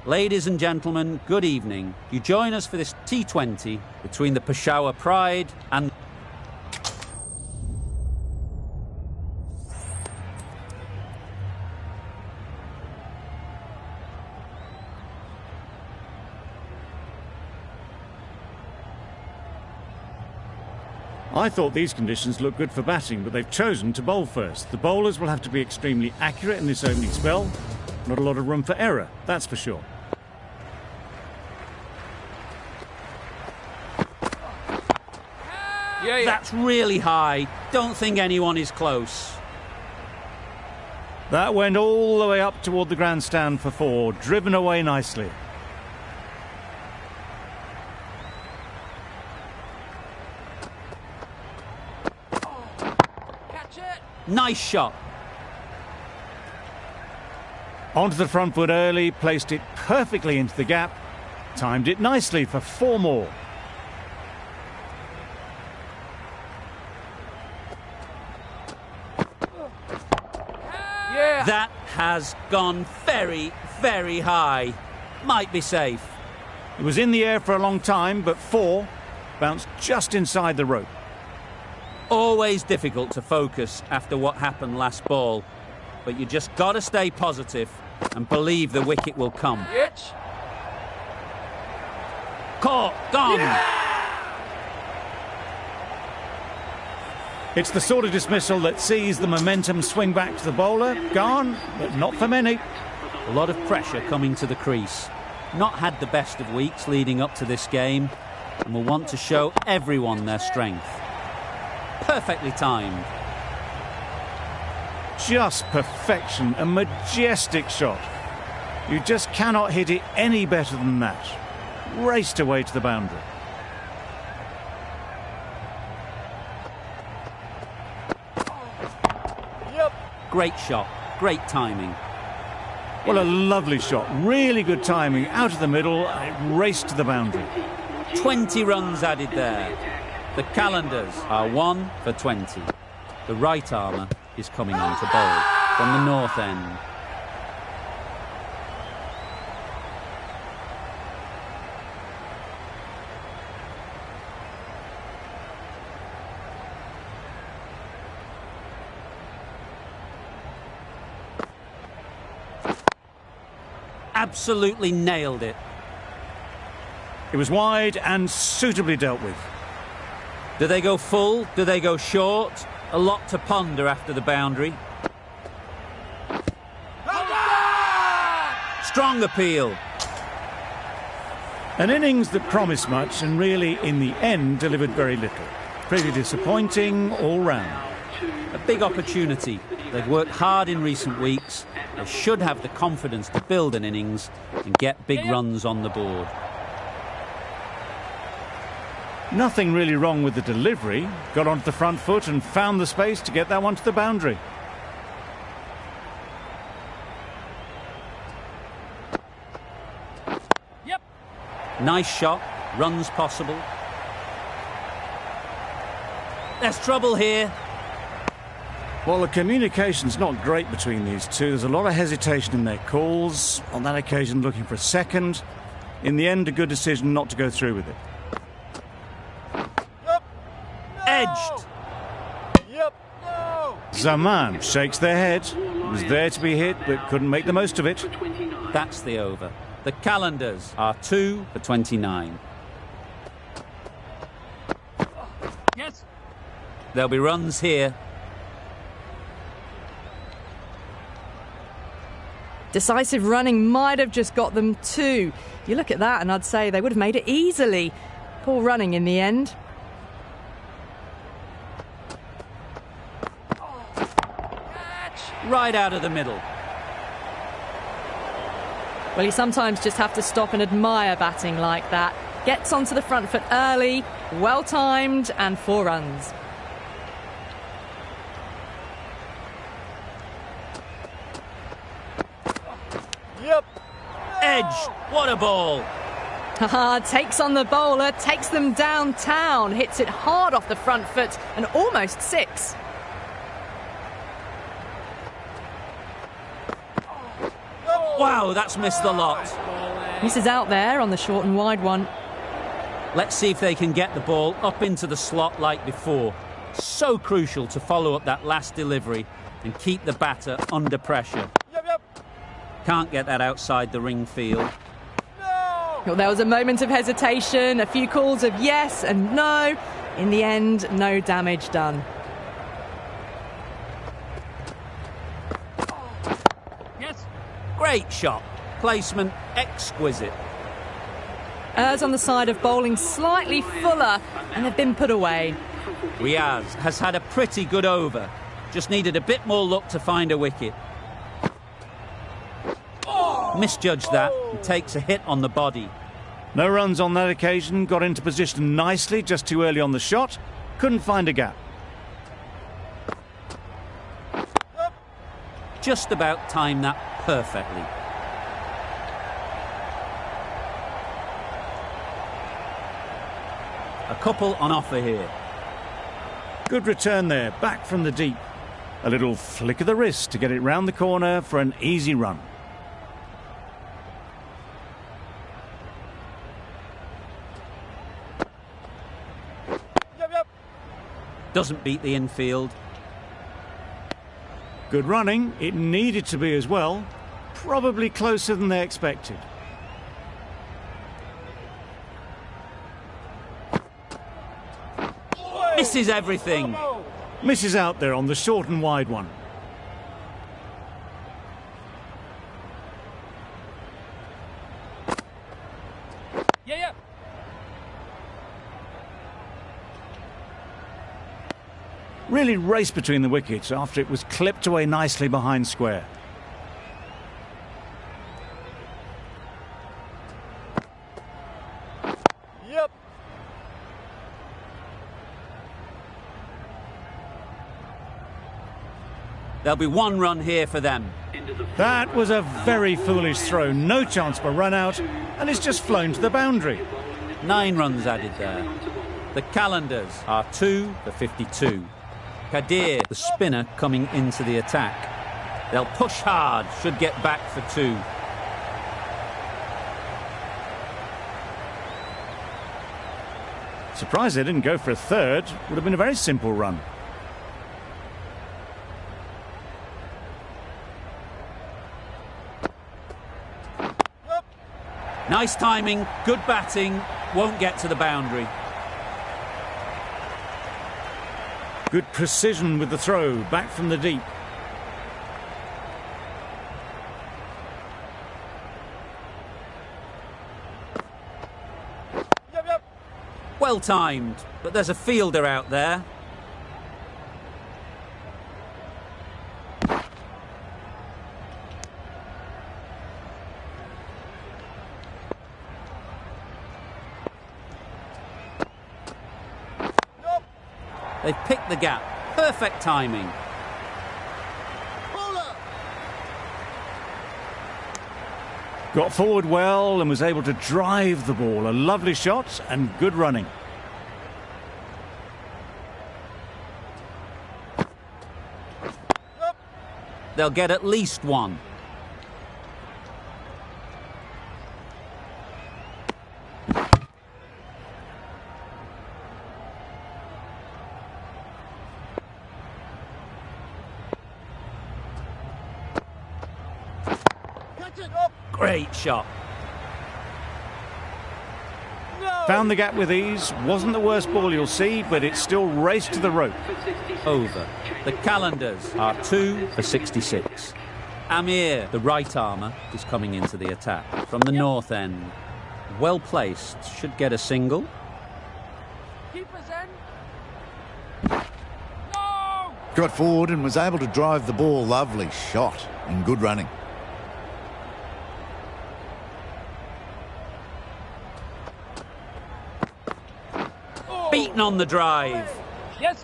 Ladies and gentlemen, good evening. You join us for this T20 between the Peshawar Pride and... I thought these conditions looked good for batting, but they've chosen to bowl first. The bowlers will have to be extremely accurate in this opening spell. Not a lot of room for error, that's for sure. Yeah. That's really high. Don't think anyone is close. That went all the way up toward the grandstand for 4, driven away nicely. Nice shot. Onto the front foot early, placed it perfectly into the gap, timed it nicely for 4 more. Yeah. That has gone very, very high. Might be safe. It was in the air for a long time, but 4 bounced just inside the rope. Always difficult to focus after what happened last ball, but you just got to stay positive and believe the wicket will come. Caught, gone. Yeah! It's the sort of dismissal that sees the momentum swing back to the bowler. Gone, but not for many. A lot of pressure coming to the crease. Not had the best of weeks leading up to this game, and will want to show everyone their strength. Perfectly timed. Just perfection, a majestic shot. You just cannot hit it any better than that. Raced away to the boundary. Yep. Great shot, great timing. Well, a lovely shot, really good timing, out of the middle, it raced to the boundary. 20 runs added there. The Qalandars are 1 for 20. The right armour is coming on to bowl from the north end. Absolutely nailed it. It was wide and suitably dealt with. Do they go full? Do they go short? A lot to ponder after the boundary. Strong appeal. An innings that promised much and really, in the end, delivered very little. Pretty disappointing all round. A big opportunity. They've worked hard in recent weeks. They should have the confidence to build an innings and get big runs on the board. Nothing really wrong with the delivery. Got onto the front foot and found the space to get that one to the boundary. Yep. Nice shot. Runs possible. There's trouble here. Well, the communication's not great between these two. There's a lot of hesitation in their calls. On that occasion, looking for a second. In the end, a good decision not to go through with it. Edged. Yep. No. Zaman shakes their head. Was there to be hit, but couldn't make the most of it. That's the over. The Qalandars are 2 for 29. Yes. There'll be runs here. Decisive running might have just got them 2. You look at that and I'd say they would have made it easily. Poor running in the end. Right out of the middle. Well, you sometimes just have to stop and admire batting like that. Gets onto the front foot early, well timed, and 4 runs. Yep. Edged. What a ball. Haha, takes on the bowler, takes them downtown, hits it hard off the front foot and almost 6. Wow, that's missed the lot. Misses out there on the short and wide one. Let's see if they can get the ball up into the slot like before. So crucial to follow up that last delivery and keep the batter under pressure. Yep. Can't get that outside the ring field. No! Well, there was a moment of hesitation, a few calls of yes and no. In the end, no damage done. Yes. Great shot. Placement exquisite. Errs on the side of bowling slightly fuller, and they've been put away. Riaz has had a pretty good over. Just needed a bit more luck to find a wicket. Misjudged that and takes a hit on the body. No runs on that occasion, got into position nicely, just too early on the shot. Couldn't find a gap. Just about timed that perfectly. A couple on offer here. Good return there, back from the deep. A little flick of the wrist to get it round the corner for an easy run. Yep. Doesn't beat the infield. Good running, it needed to be as well. Probably closer than they expected. Misses everything. Misses out there on the short and wide one. Yeah. Really raced between the wickets after it was clipped away nicely behind square. Yep. There'll be one run here for them. That was a very foolish throw. No chance for run out, and it's just flown to the boundary. 9 runs added there. The Qalandars are 2 for 52. Kadir, the spinner, coming into the attack. They'll push hard, should get back for 2. Surprised they didn't go for a third. Would have been a very simple run. Nice timing, good batting, won't get to the boundary. Good precision with the throw, back from the deep. Yep. Well timed, but there's a fielder out there. They've picked the gap. Perfect timing. Got forward well and was able to drive the ball. A lovely shot and good running. They'll get at least one. Great shot. No! Found the gap with ease. Wasn't the worst ball you'll see, but it still raced to the rope. Over. The Qalandars are 2 for 66. Amir, the right armour, is coming into the attack from the north end. Well placed. Should get a single. Keeper's in. No! Got forward and was able to drive the ball. Lovely shot and good running. Beaten on the drive. Yes.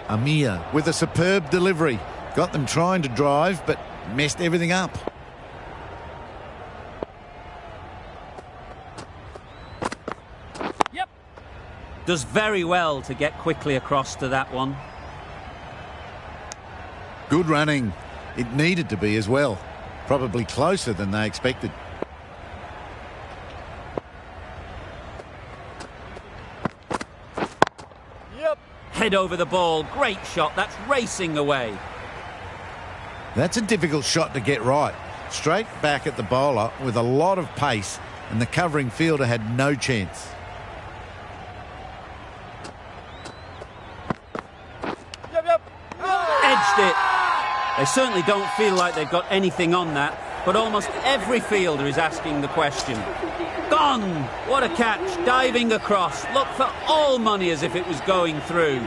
Amir with a superb delivery. Got them trying to drive, but messed everything up. Yep. Does very well to get quickly across to that one. Good running. It needed to be as well. Probably closer than they expected. Head over the ball. Great shot. That's racing away. That's a difficult shot to get right. Straight back at the bowler with a lot of pace, and the covering fielder had no chance. Edged it. They certainly don't feel like they've got anything on that, but almost every fielder is asking the question. Gone! What a catch. Diving across. Look for all money as if it was going through.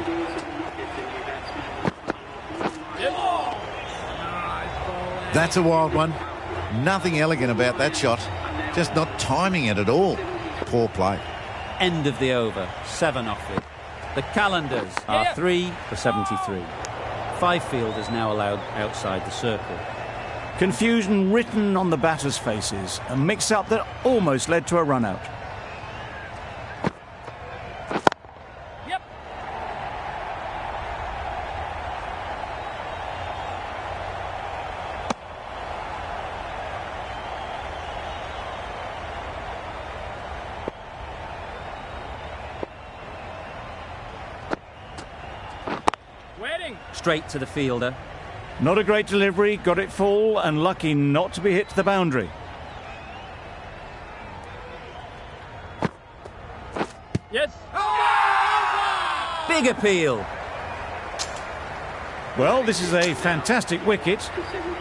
That's a wild one. Nothing elegant about that shot. Just not timing it at all. Poor play. End of the over. 7 off it. The Qalandars are 3 for 73. 5 fielders now allowed outside the circle. Confusion written on the batters' faces. A mix-up that almost led to a run-out. Yep. Waiting. Straight to the fielder. Not a great delivery, got it full and lucky not to be hit to the boundary. Yes. Big appeal. Well, this is a fantastic wicket.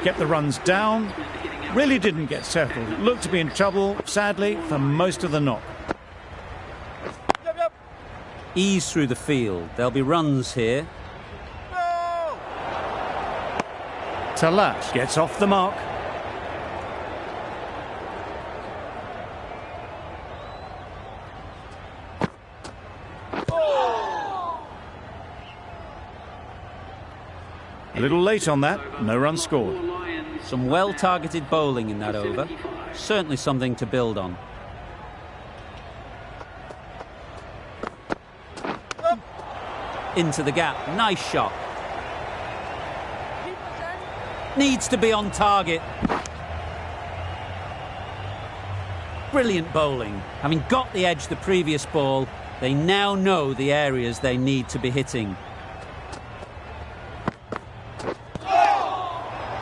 Kept the runs down. Really didn't get settled. Looked to be in trouble, sadly, for most of the knock. Yep. Ease through the field. There'll be runs here. Talat gets off the mark. A little late on that, no run scored. Some well-targeted bowling in that over. Certainly something to build on. Into the gap. Nice shot. Needs to be on target. Brilliant bowling. Having got the edge the previous ball, they now know the areas they need to be hitting.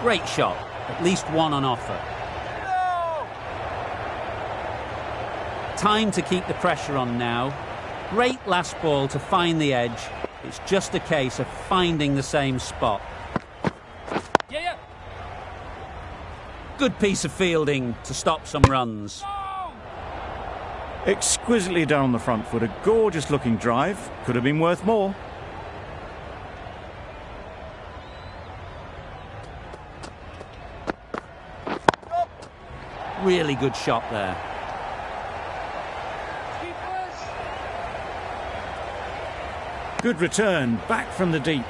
Great shot. At least one on offer. Time to keep the pressure on now. Great last ball to find the edge. It's just a case of finding the same spot. Yeah. Good piece of fielding to stop some runs. Exquisitely down the front foot, a gorgeous looking drive. Could have been worth more. Really good shot there. Good return, back from the deep.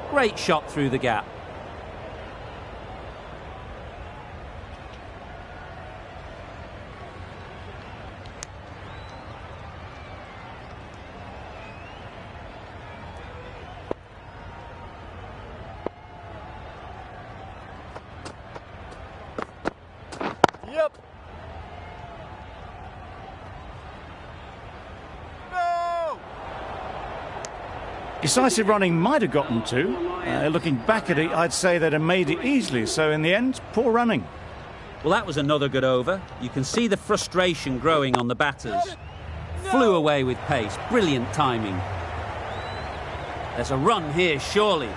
Great shot through the gap. Yep. No. Decisive running might have gotten two. Looking back at it, I'd say they'd have made it easily. So in the end, poor running. Well, that was another good over. You can see the frustration growing on the batters. Flew away with pace. Brilliant timing. There's a run here, surely.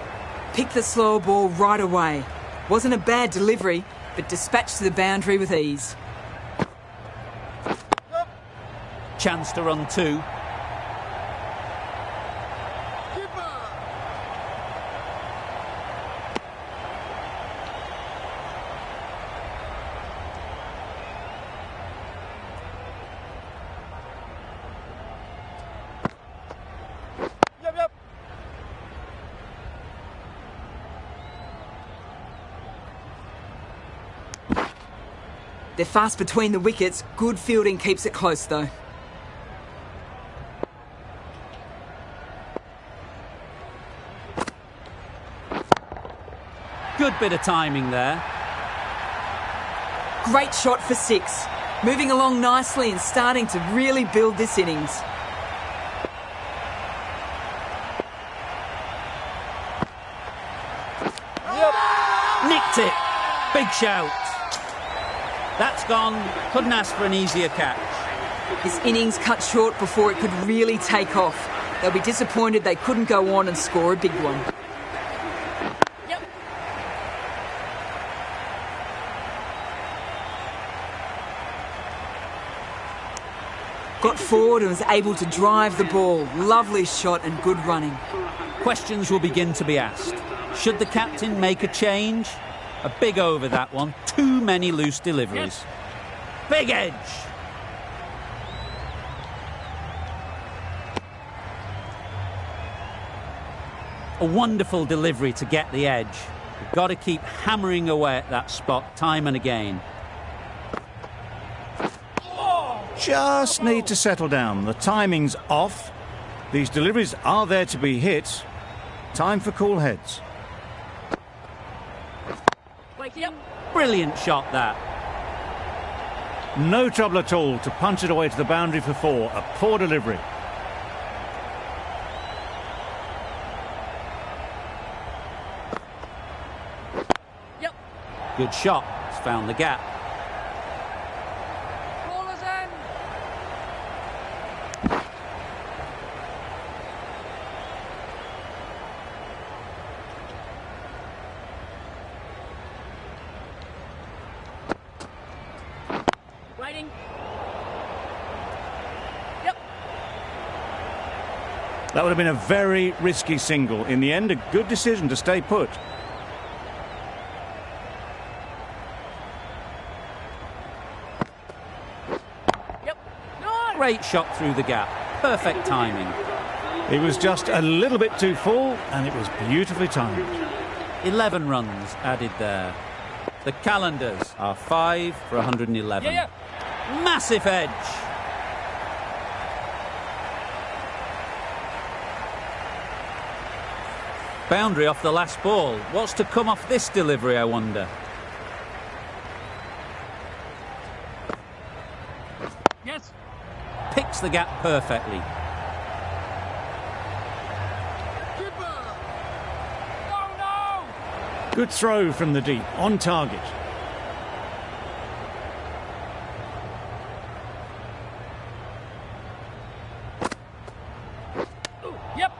Picked the slower ball right away. Wasn't a bad delivery, but dispatched to the boundary with ease. Chance to run two. Yep. They're fast between the wickets. Good fielding keeps it close, though. Good bit of timing there. Great shot for 6. Moving along nicely and starting to really build this innings. Nicked it. Big shout. That's gone. Couldn't ask for an easier catch. This innings cut short before it could really take off. They'll be disappointed they couldn't go on and score a big one. Yep. Got forward and was able to drive the ball. Lovely shot and good running. Questions will begin to be asked. Should the captain make a change? A big over, that one. Too many loose deliveries. Big edge. A wonderful delivery to get the edge. You've got to keep hammering away at that spot time and again. Just need to settle down. The timing's off. These deliveries are there to be hit. Time for cool heads. Brilliant shot, that. No trouble at all to punch it away to the boundary for 4. A poor delivery. Good shot. It's found the gap. Ballers end. Waiting. Yep. That would have been a very risky single. In the end, a good decision to stay put. Great shot through the gap. Perfect timing. It was just a little bit too full, and it was beautifully timed. 11 runs added there. The Qalandars are 5 for 111. Massive edge. Boundary off the last ball. What's to come off this delivery, I wonder? Yes. Picks the gap perfectly. Oh no! Good throw from the deep, on target. Yep.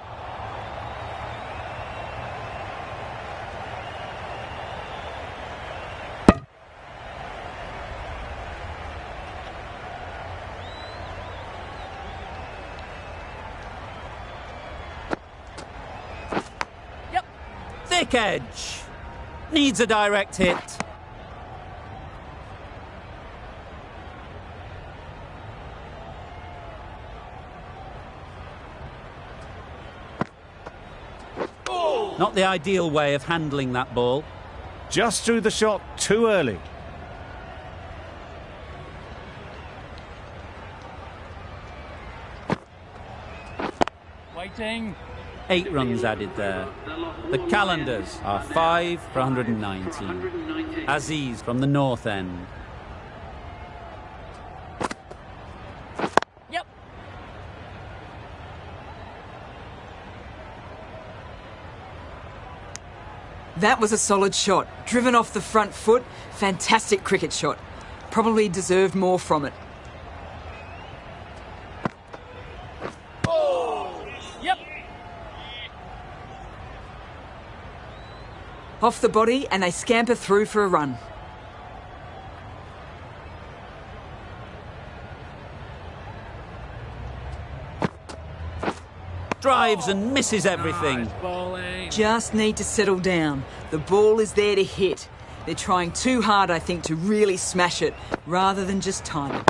Thick edge. Needs a direct hit. Not the ideal way of handling that ball. Just threw the shot too early. Waiting. 8 runs added there. The Qalandars are 5 for 119. Aziz from the north end. Yep. That was a solid shot. Driven off the front foot. Fantastic cricket shot. Probably deserved more from it. Yep. Off the body and they scamper through for a run. Drives and misses everything. Nice bowling. Just need to settle down. The ball is there to hit. They're trying too hard, I think, to really smash it, rather than just time it.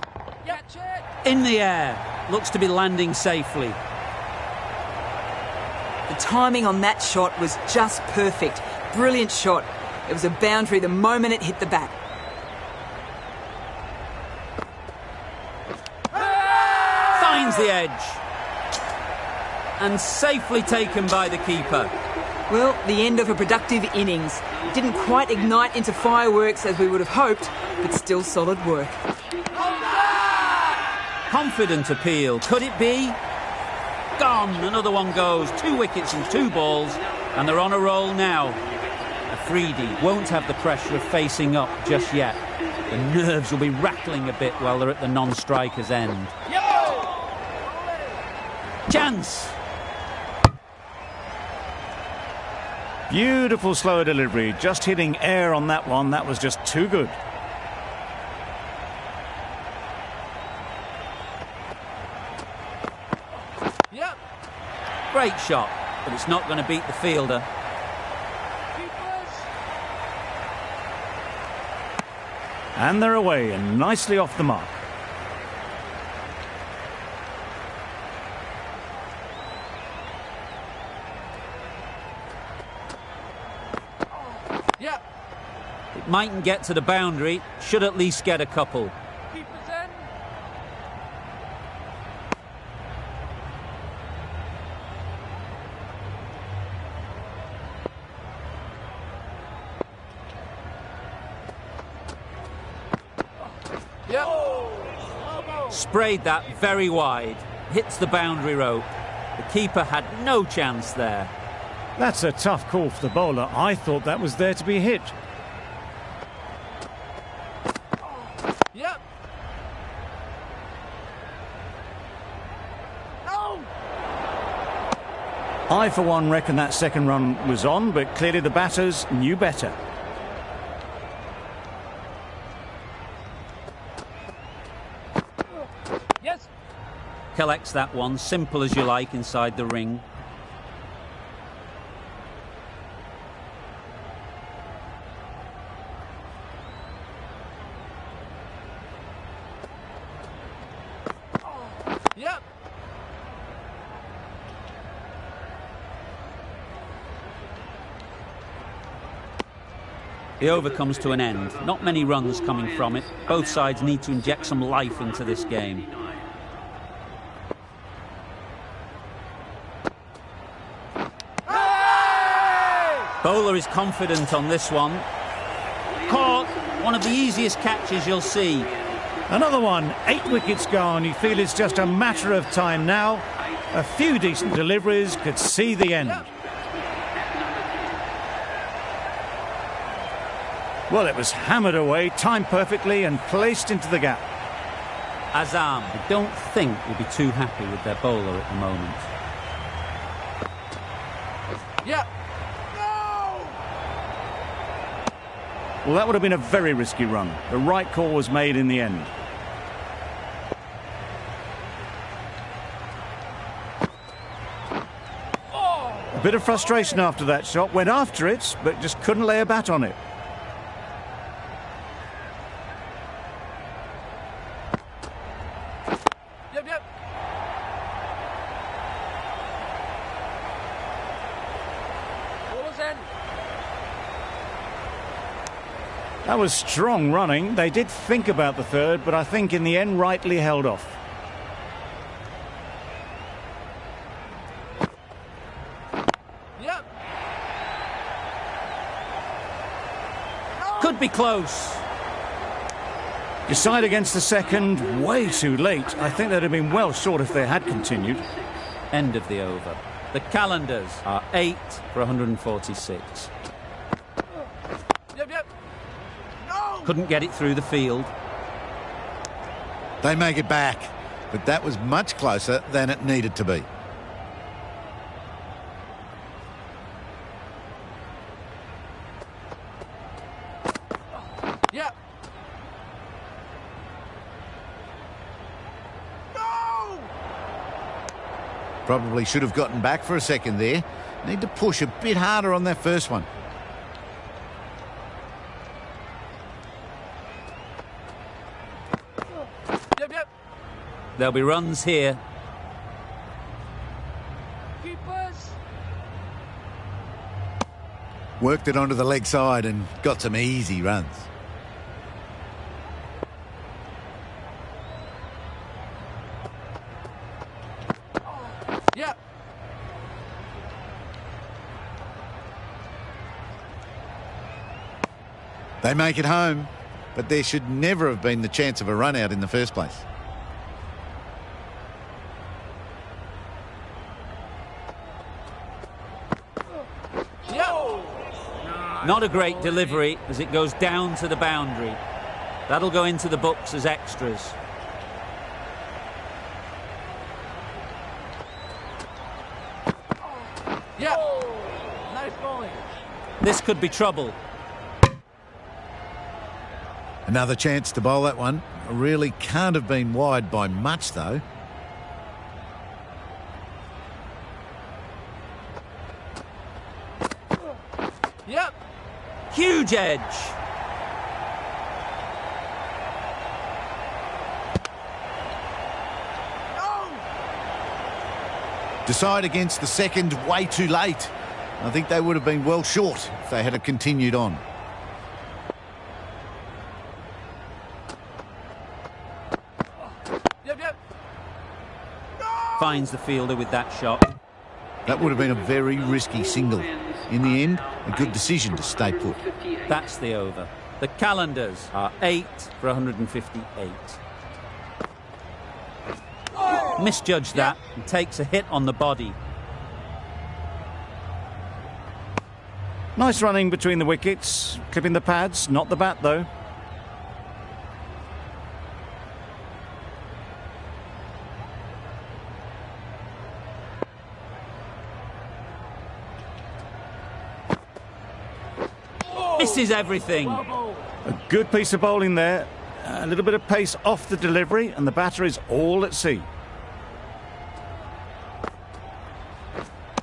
Catch it. In the air. Looks to be landing safely. The timing on that shot was just perfect. Brilliant shot. It was a boundary the moment it hit the bat. Finds the edge. and safely taken by the keeper. Well, the end of a productive innings. It didn't quite ignite into fireworks as we would have hoped, but still solid work. Confident appeal. Could it be? Gone. Another one goes. 2 wickets and 2 balls, and they're on a roll now. Afridi won't have the pressure of facing up just yet. The nerves will be rattling a bit while they're at the non-striker's end. Chance. Beautiful slow delivery, just hitting air on that one. That was just too good. Yep. Great shot, but it's not going to beat the fielder. Keepers. And they're away and nicely off the mark. Yep. It mightn't get to the boundary, should at least get a couple. Keepers in. Yep. Sprayed that very wide. Hits the boundary rope. The keeper had no chance there. That's a tough call for the bowler. I thought that was there to be hit. Yep. No. I, for one, reckon that second run was on, but clearly the batters knew better. Yes. Collects that one, simple as you like, inside the ring. Yep. The over comes to an end. Not many runs coming from it. Both sides need to inject some life into this game. Bowler is confident on this one. Caught. One of the easiest catches you'll see. Another one, 8 wickets gone. You feel it's just a matter of time now. A few decent deliveries could see the end. Well, it was hammered away, timed perfectly and placed into the gap. Azam, I don't think will be too happy with their bowler at the moment. Yep. No. Well, that would have been a very risky run. The right call was made in the end. A bit of frustration after that shot. Went after it, but just couldn't lay a bat on it. Yep. Yep. Ball's in. That was strong running. They did think about the third, but I think in the end rightly held off. Yep. Could be close. Decide against the second, way too late. I think they'd have been well short if they had continued. End of the over. The Qalandars are 8 for 146. Yep. Yep. No. Couldn't get it through the field. They make it back, but that was much closer than it needed to be. Yep. No. Probably should have gotten back for a second there. Need to push a bit harder on that first one. Yep. Yep. There'll be runs here. Keepers. Worked it onto the leg side and got some easy runs. Yep. They make it home, but there should never have been the chance of a run out in the first place. Not a great delivery as it goes down to the boundary. That'll go into the books as extras. Yeah. Nice bowling. This could be trouble. Another chance to bowl that one. Really can't have been wide by much, though. Yep. Huge edge. No. Decide against the second way too late. I think they would have been well short if they had continued on. Yep, yep. Finds the fielder with that shot. That would have been a very risky single. In the end, a good decision to stay put. That's the over. The Qalandars are 8 for 158. Misjudged that and takes a hit on the body. Nice running between the wickets, clipping the pads, not the bat though. Misses everything. A good piece of bowling there, a little bit of pace off the delivery, and the batter is all at sea.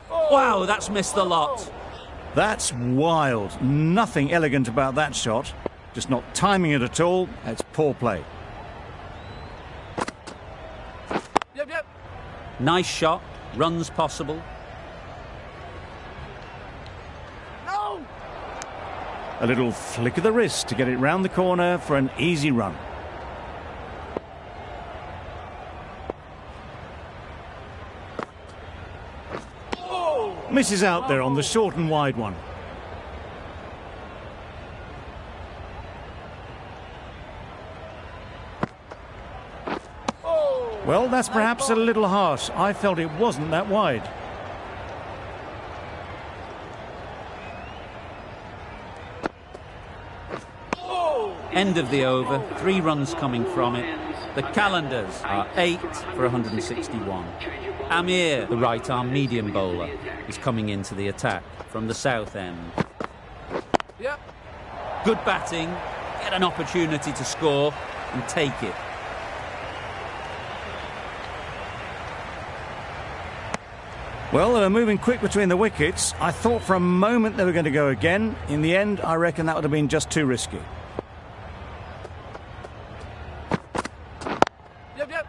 Wow, that's missed the lot. That's wild. Nothing elegant about that shot. Just not timing it at all. It's poor play. Yep, yep. Nice shot. Runs possible. No. A little flick of the wrist to get it round the corner for an easy run. Misses out there on the short and wide one. Well, that's perhaps a little harsh. I felt it wasn't that wide. End of the over. 3 runs coming from it. The Qalandars are 8 for 161. Amir, the right-arm medium bowler, is coming into the attack from the south end. Yep. Good batting, get an opportunity to score and take it. Well, they were moving quick between the wickets. I thought for a moment they were going to go again. In the end, I reckon that would have been just too risky. Yep, yep.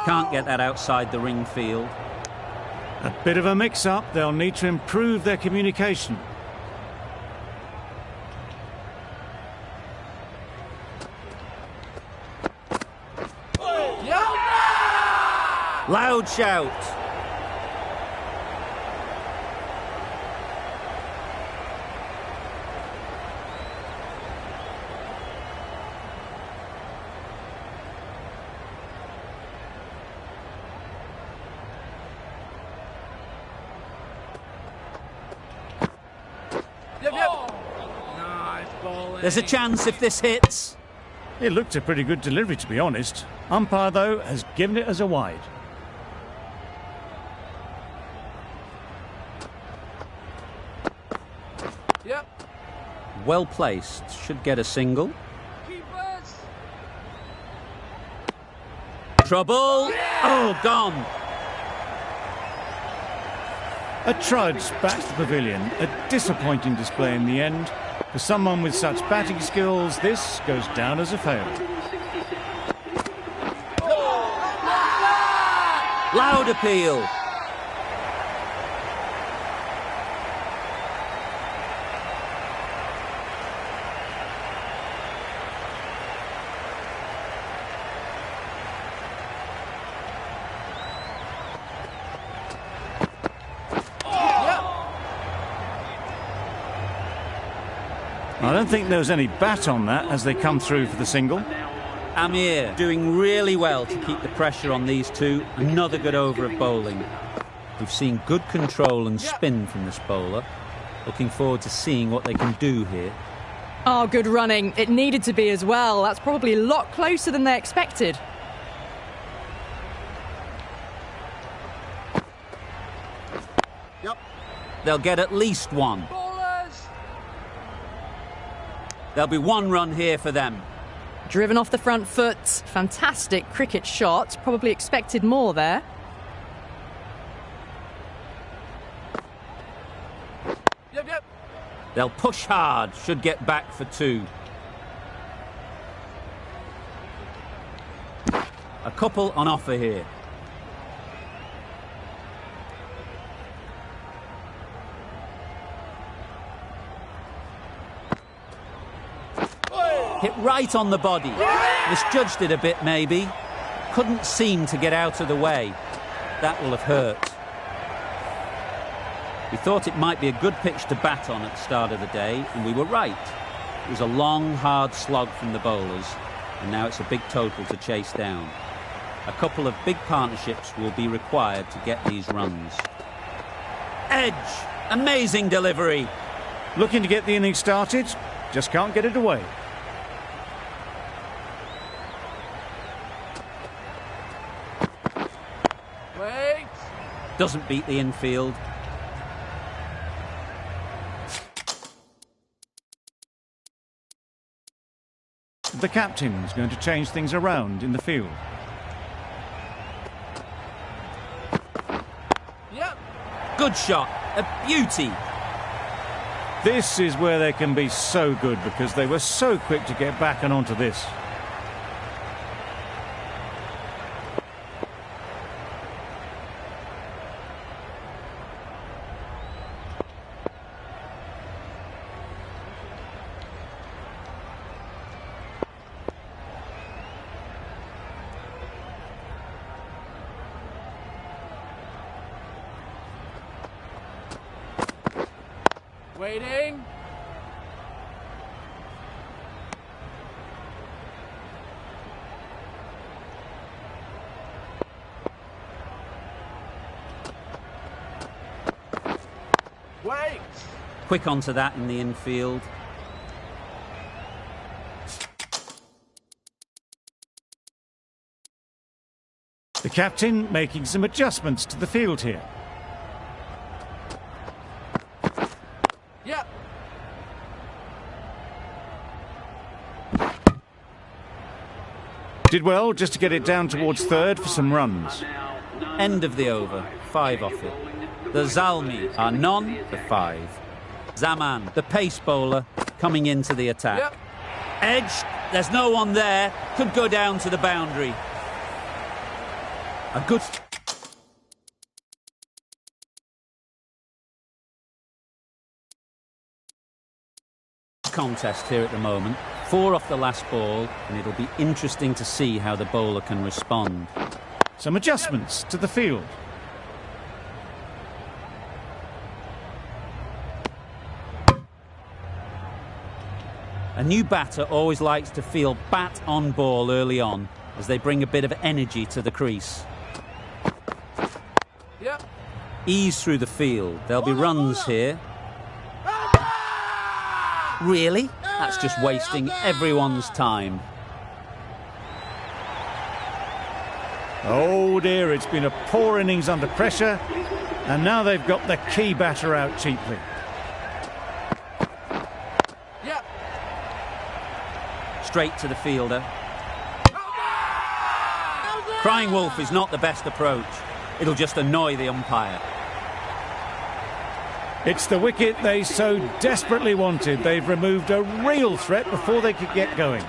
Can't get that outside the ring field. A bit of a mix-up. They'll need to improve their communication. Yep. Loud shout. Yep, yep. Nice bowling. There's a chance if this hits. It looked a pretty good delivery, to be honest. Umpire, though, has given it as a wide. Yep. Well placed, should get a single. Keepers. Trouble. Oh, gone. A trudge back to the pavilion. A disappointing display in the end. For someone with such batting skills, this goes down as a fail. Loud appeal. I don't think there was any bat on that as they come through for the single. Amir doing really well to keep the pressure on these two. Another good over of bowling. We've seen good control and spin from this bowler. Looking forward to seeing what they can do here. Oh, good running. It needed to be as well. That's probably a lot closer than they expected. They'll get at least one. Bowlers! There'll be one run here for them. Driven off the front foot. Fantastic cricket shot. Probably expected more there. Yep. They'll push hard, should get back for two. A couple on offer here. Hit right on the body. Misjudged it a bit, maybe. Couldn't seem to get out of the way. That will have hurt. We thought it might be a good pitch to bat on at the start of the day, and we were right. It was a long, hard slog from the bowlers, and now it's a big total to chase down. A couple of big partnerships will be required to get these runs. Edge! Amazing delivery! Looking to get the innings started, just can't get it away. Wait! Doesn't beat the infield. The captain's going to change things around in the field. Yep! Good shot. A beauty. This is where they can be so good because they were so quick to get back and onto this. Waiting! Wait! Quick onto that in the infield. The captain making some adjustments to the field here. Yep! Did well just to get it down towards third for some runs. End of the over. 5 off it. The Zalmi are none for 5. Zaman, the pace bowler, coming into the attack. Yep! Edge, there's no one there. Could go down to the boundary. A good... contest here at the moment. 4 off the last ball, and it'll be interesting to see how the bowler can respond. Some adjustments to the field. A new batter always likes to feel bat on ball early on, as they bring a bit of energy to the crease. Yep! Ease through the field. There'll be runs here. Really? That's just wasting everyone's time. Oh dear, it's been a poor innings under pressure, and now they've got the key batter out cheaply. Yep! Straight to the fielder. Crying wolf is not the best approach. It'll just annoy the umpire. It's the wicket they so desperately wanted. They've removed a real threat before they could get going.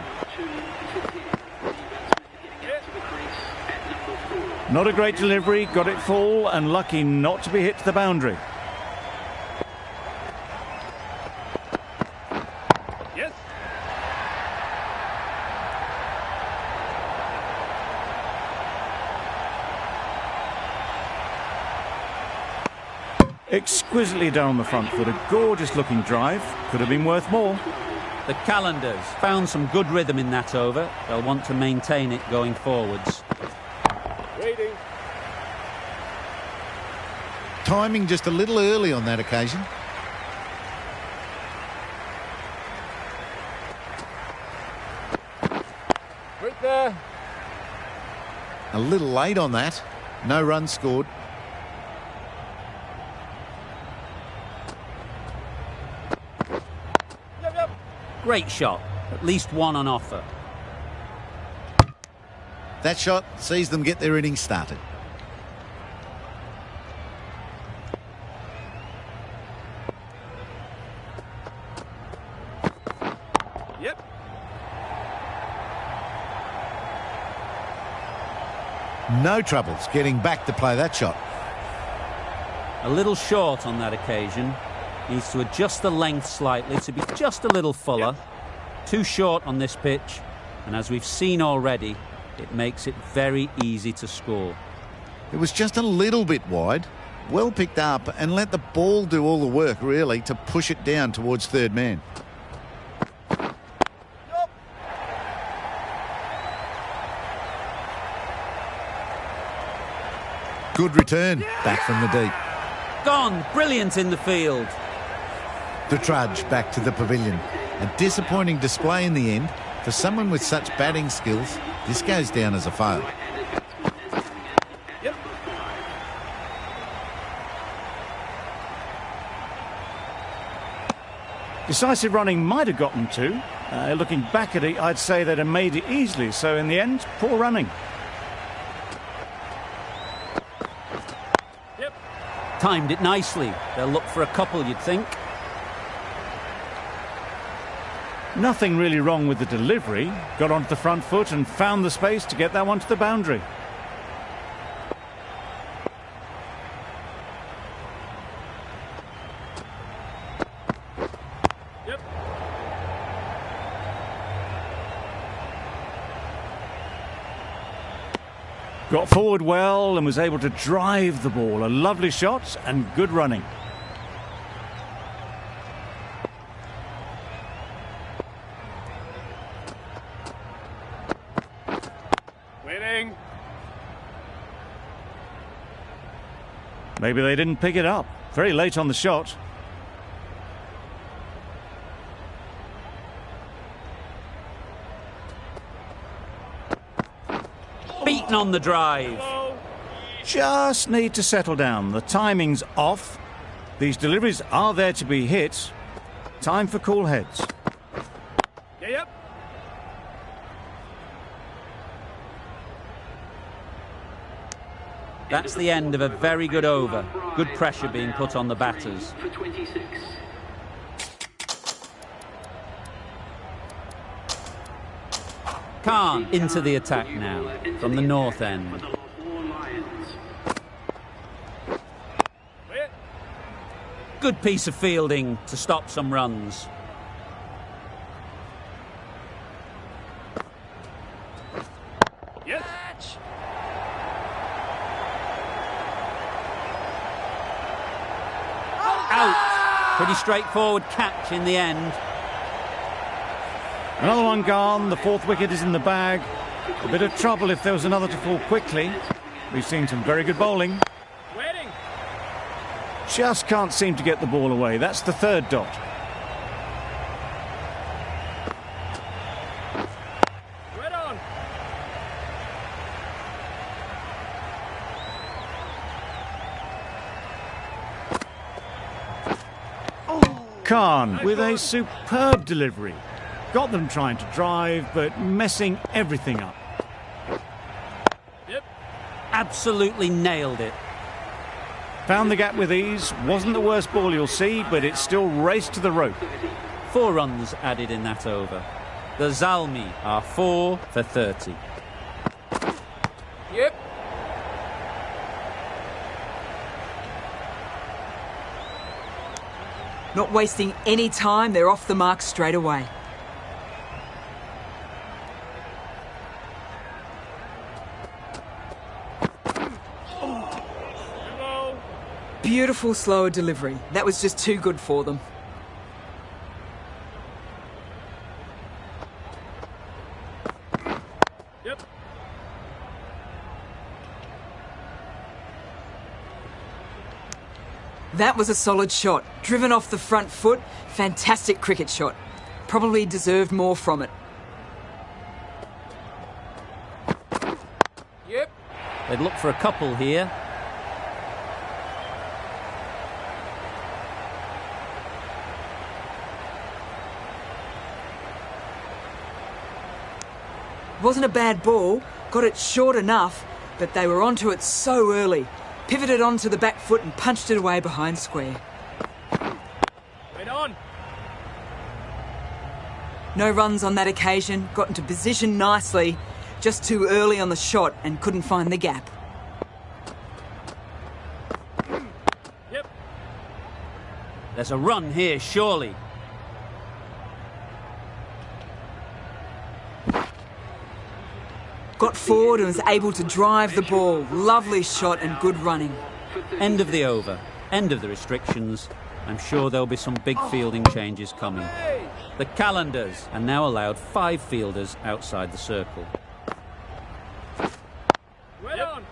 Not a great delivery, got it full and lucky not to be hit to the boundary. Yes! Exquisitely down the front foot, a gorgeous looking drive. Could have been worth more. The Qalandars found some good rhythm in that over. They'll want to maintain it going forwards. Waiting. Timing just a little early on that occasion. Right there. A little late on that. No runs scored. Yep. Great shot. At least one on offer. That shot sees them get their innings started. Yep. No troubles getting back to play that shot. A little short on that occasion. Needs to adjust the length slightly to be just a little fuller. Too short on this pitch, and as we've seen already, it makes it very easy to score. It was just a little bit wide. Well picked up and let the ball do all the work, really, to push it down towards third man. Good return back from the deep. Gone. Brilliant in the field. To trudge back to the pavilion. A disappointing display in the end. For someone with such batting skills, this goes down as a fail. Yep. Decisive running might have gotten two. Looking back at it, I'd say they'd have made it easily. So in the end, poor running. Yep. Timed it nicely. They'll look for a couple, you'd think. Nothing really wrong with the delivery. Got onto the front foot and found the space to get that one to the boundary. Yep. Got forward well and was able to drive the ball. A lovely shot and good running. Waiting. Maybe they didn't pick it up. Very late on the shot. Beaten on the drive. Just need to settle down. The timing's off. These deliveries are there to be hit. Time for cool heads. Yep. That's the end of a very good over. Good pressure being put on the batters. Khan into the attack now from the north end. Good piece of fielding to stop some runs. Yes. Out. Pretty straightforward catch in the end. Another one gone. The fourth wicket is in the bag. A bit of trouble if there was another to fall quickly. We've seen some very good bowling. Waiting. Just can't seem to get the ball away. That's the third dot. Right on. Khan with a superb delivery. Got them trying to drive, but messing everything up. Yep. Absolutely nailed it. Found the gap with ease. Wasn't the worst ball you'll see, but it still raced to the rope. 4 runs added in that over. The Zalmi are 4 for 30. Yep. Not wasting any time, they're off the mark straight away. Hello. Beautiful slower delivery. That was just too good for them. That was a solid shot. Driven off the front foot. Fantastic cricket shot. Probably deserved more from it. Yep. They'd look for a couple here. Wasn't a bad ball. Got it short enough, but they were onto it so early. Pivoted onto the back foot and punched it away behind square. Wait on. No runs on that occasion. Got into position nicely. Just too early on the shot and couldn't find the gap. Yep. There's a run here, surely. Got forward and was able to drive the ball. Lovely shot and good running. End of the over. End of the restrictions. I'm sure there'll be some big fielding changes coming. The Qalandars are now allowed 5 fielders outside the circle. Wait on.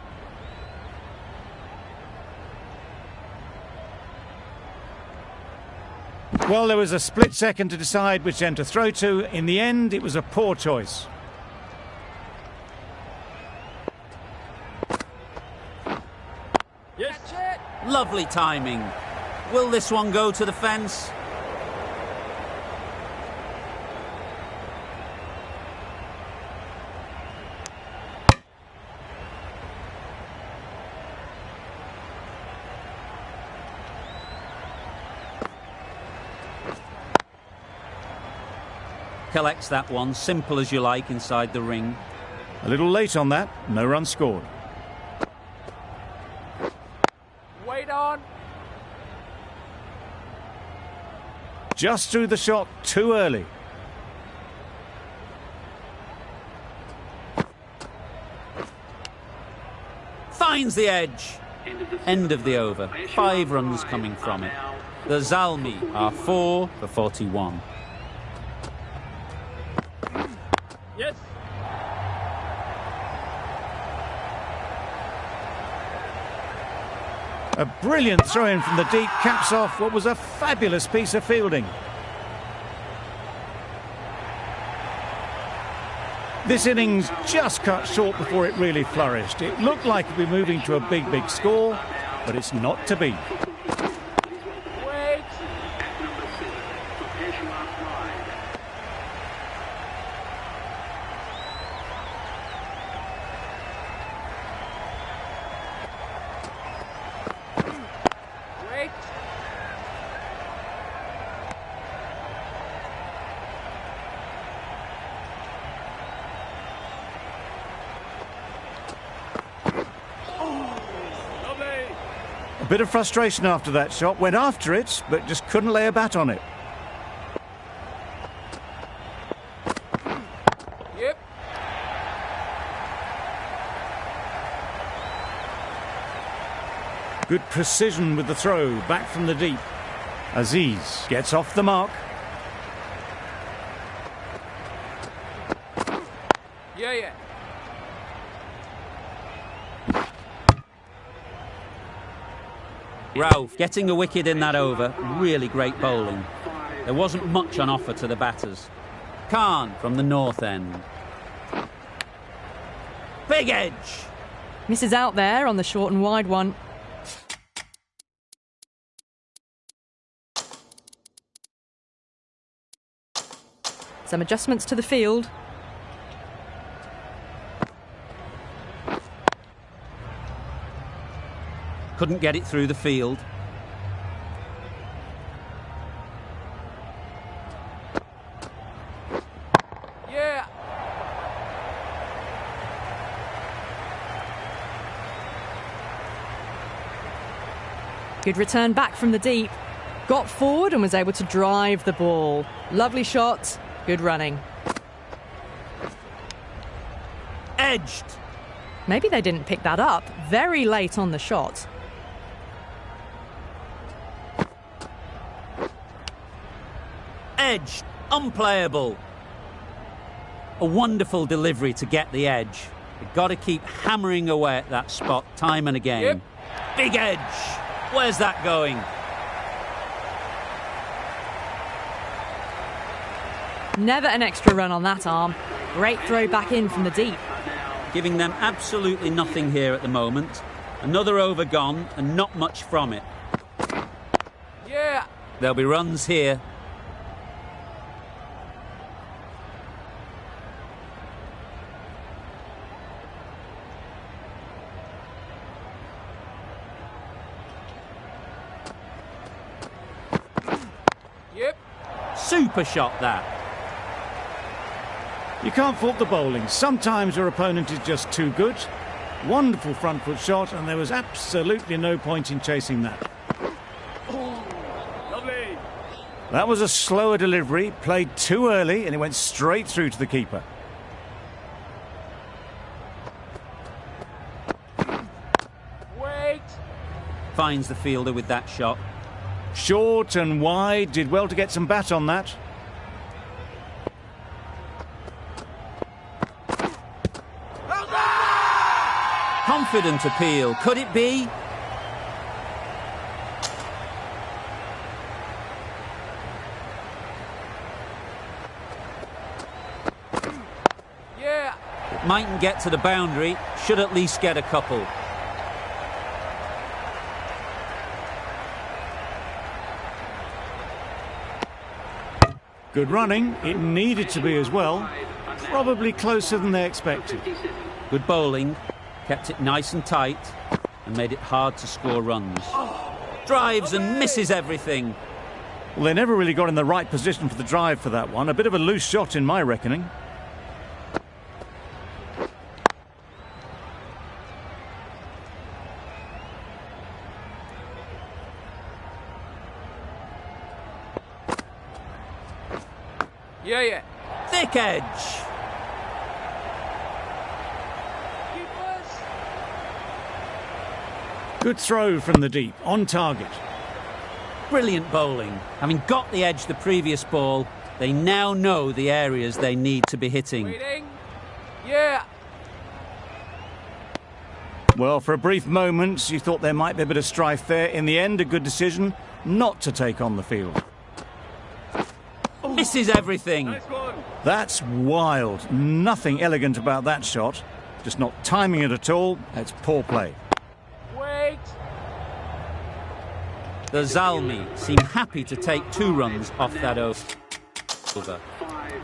Well, there was a split second to decide which end to throw to. In the end, it was a poor choice. Yes. Lovely timing. Will this one go to the fence? Collects that one, simple as you like, inside the ring. A little late on that, no run scored. Wait on. Just threw the shot too early. Finds the edge. End of the over. 5 runs coming from it. The Zalmi are 4 for 41. Yes. A brilliant throw-in from the deep caps off what was a fabulous piece of fielding. This innings just cut short before it really flourished. It looked like it'd be moving to a big, big score, but it's not to be. Wait. Wait. Lovely. A bit of frustration after that shot. Went after it, but just couldn't lay a bat on it. Yep. Good precision with the throw, back from the deep. Aziz gets off the mark. Yeah. Ralph getting a wicket in that over. Really great bowling. There wasn't much on offer to the batters. Khan from the north end. Big edge. Misses out there on the short and wide one. Some adjustments to the field. Couldn't get it through the field. Yeah. Good return back from the deep. Got forward and was able to drive the ball. Lovely shot. Good running. Edged. Maybe they didn't pick that up. Very late on the shot. Edged. Unplayable. A wonderful delivery to get the edge. You've got to keep hammering away at that spot time and again. Yep. Big edge. Where's that going? Never an extra run on that arm. Great throw back in from the deep. Giving them absolutely nothing here at the moment. Another over gone and not much from it. Yeah. There'll be runs here. Yep. Super shot that. You can't fault the bowling. Sometimes your opponent is just too good. Wonderful front foot shot, and there was absolutely no point in chasing that. Lovely. That was a slower delivery, played too early, and it went straight through to the keeper. Wait. Finds the fielder with that shot. Short and wide, did well to get some bat on that. Confident appeal. Could it be? Yeah. Mightn't get to the boundary. Should at least get a couple. Good running. It needed to be as well. Probably closer than they expected. Good bowling. Kept it nice and tight and made it hard to score runs. Drives and misses everything. Well, they never really got in the right position for the drive for that one. A bit of a loose shot in my reckoning. Yeah. Thick edge. Keepers. Good throw from the deep, on target. Brilliant bowling. Having got the edge the previous ball, they now know the areas they need to be hitting. Waiting. Yeah. Well, for a brief moment, you thought there might be a bit of strife there. In the end, a good decision not to take on the field. Misses everything. Nice one. That's wild. Nothing elegant about that shot. Just not timing it at all. That's poor play. Wait. The Zalmi seem happy to take 2 runs off that over.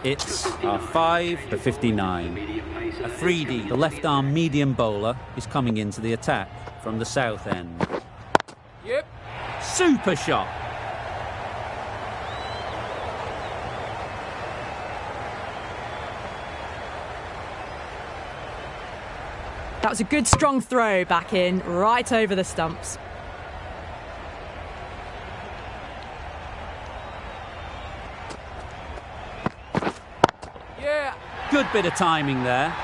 It's our 5 for 59. Afridi, the left-arm medium bowler, is coming into the attack from the south end. Yep. Super shot. That was a good strong throw back in, right over the stumps. Yeah. Good bit of timing there.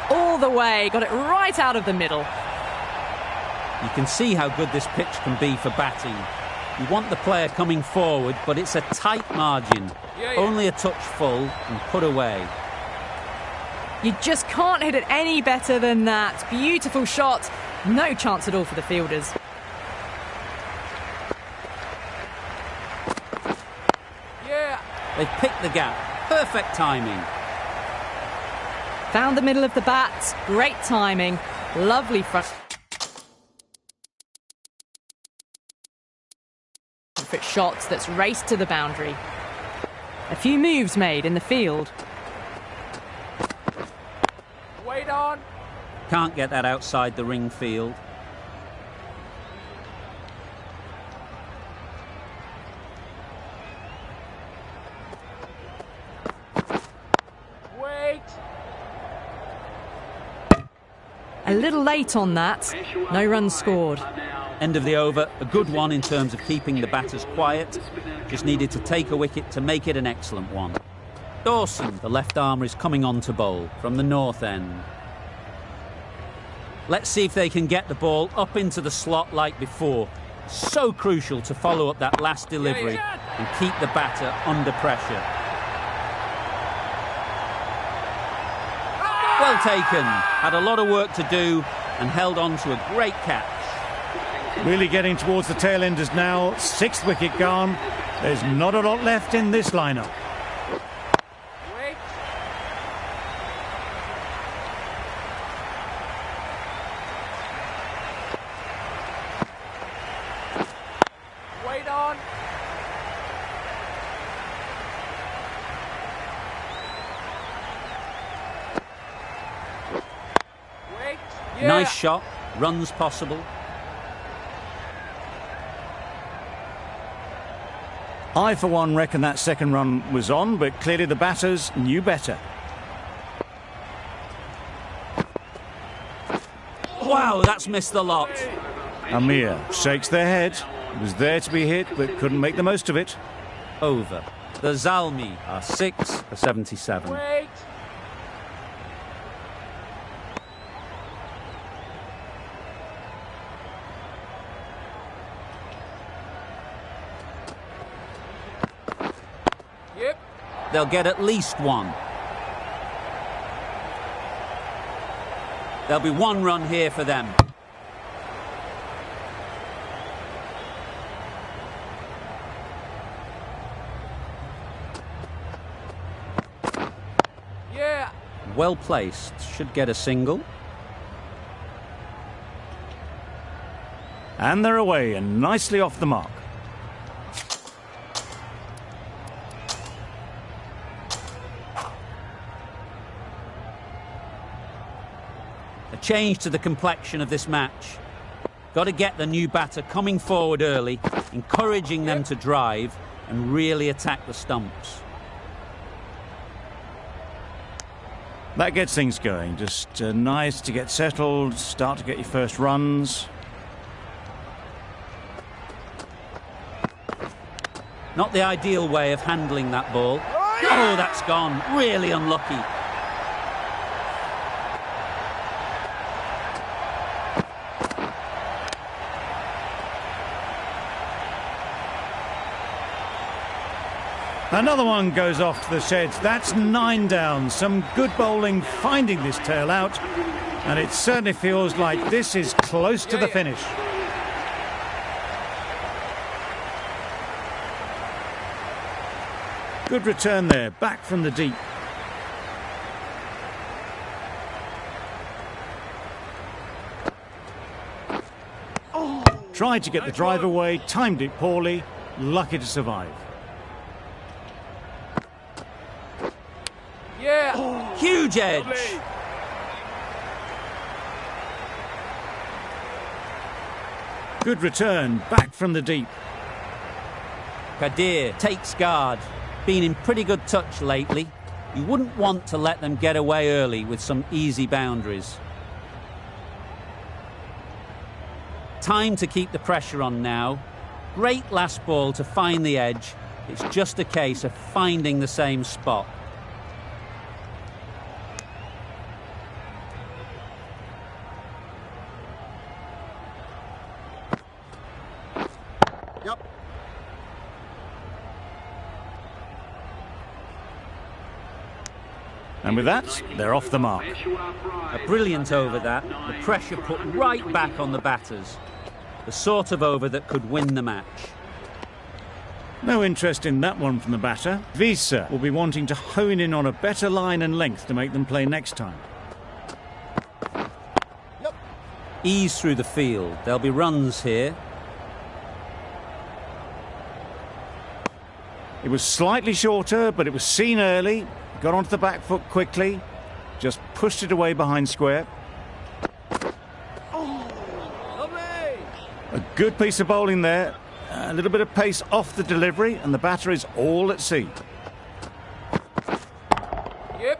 All the way, got it right out of the middle. You can see how good this pitch can be for batting. You want the player coming forward, but it's a tight margin. Yeah. Only a touch full and put away. You just can't hit it any better than that. Beautiful shot. No chance at all for the fielders. Yeah. They've picked the gap. Perfect timing. Found the middle of the bat. Great timing. Lovely front foot shot that's raced to the boundary. A few moves made in the field. Wait on. Can't get that outside the ring field. Wait. A little late on that. No runs scored. End of the over, a good one in terms of keeping the batters quiet. Just needed to take a wicket to make it an excellent one. Dawson, the left armer, is coming on to bowl from the north end. Let's see if they can get the ball up into the slot like before. So crucial to follow up that last delivery and keep the batter under pressure. Well taken. Had a lot of work to do and held on to a great catch. Really getting towards the tail enders now. 6th wicket gone. There's not a lot left in this lineup. Wait. Wait on. Wait. Yeah. Nice shot. Runs possible. I, for one, reckon that second run was on, but clearly the batters knew better. Wow, that's missed the lot. Amir shakes their head. Was there to be hit, but couldn't make the most of it. Over. The Zalmi are 6 for 77. Wait. Yep. They'll get at least one. There'll be one run here for them. Yeah. Well placed. Should get a single. And they're away and nicely off the mark. A change to the complexion of this match. Got to get the new batter coming forward early, encouraging them to drive and really attack the stumps. That gets things going. Just nice to get settled, start to get your first runs. Not the ideal way of handling that ball. Oh, that's gone. Really unlucky. Another one goes off to the sheds. That's 9 down. Some good bowling finding this tail out. And it certainly feels like this is close to the finish. Good return there, back from the deep. Tried to get the drive away, timed it poorly, lucky to survive. Yeah. Huge edge. Good return, back from the deep. Kadir takes guard. Been in pretty good touch lately. You wouldn't want to let them get away early with some easy boundaries. Time to keep the pressure on now. Great last ball to find the edge. It's just a case of finding the same spot. And with that, they're off the mark. A brilliant over that. The pressure put right back on the batters. The sort of over that could win the match. No interest in that one from the batter. Visa will be wanting to hone in on a better line and length to make them play next time. Ease through the field. There'll be runs here. It was slightly shorter, but it was seen early. Got onto the back foot quickly. Just pushed it away behind square. A good piece of bowling there. A little bit of pace off the delivery, and the batter is all at sea. Yep.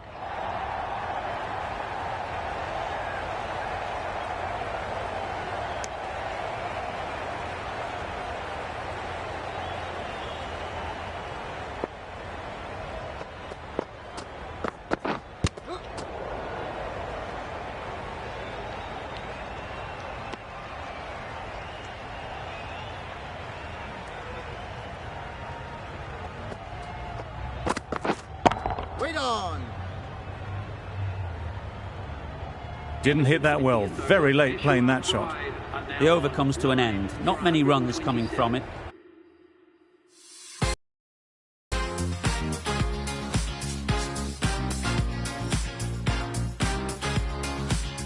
Didn't hit that well. Very late playing that shot. The over comes to an end. Not many runs coming from it.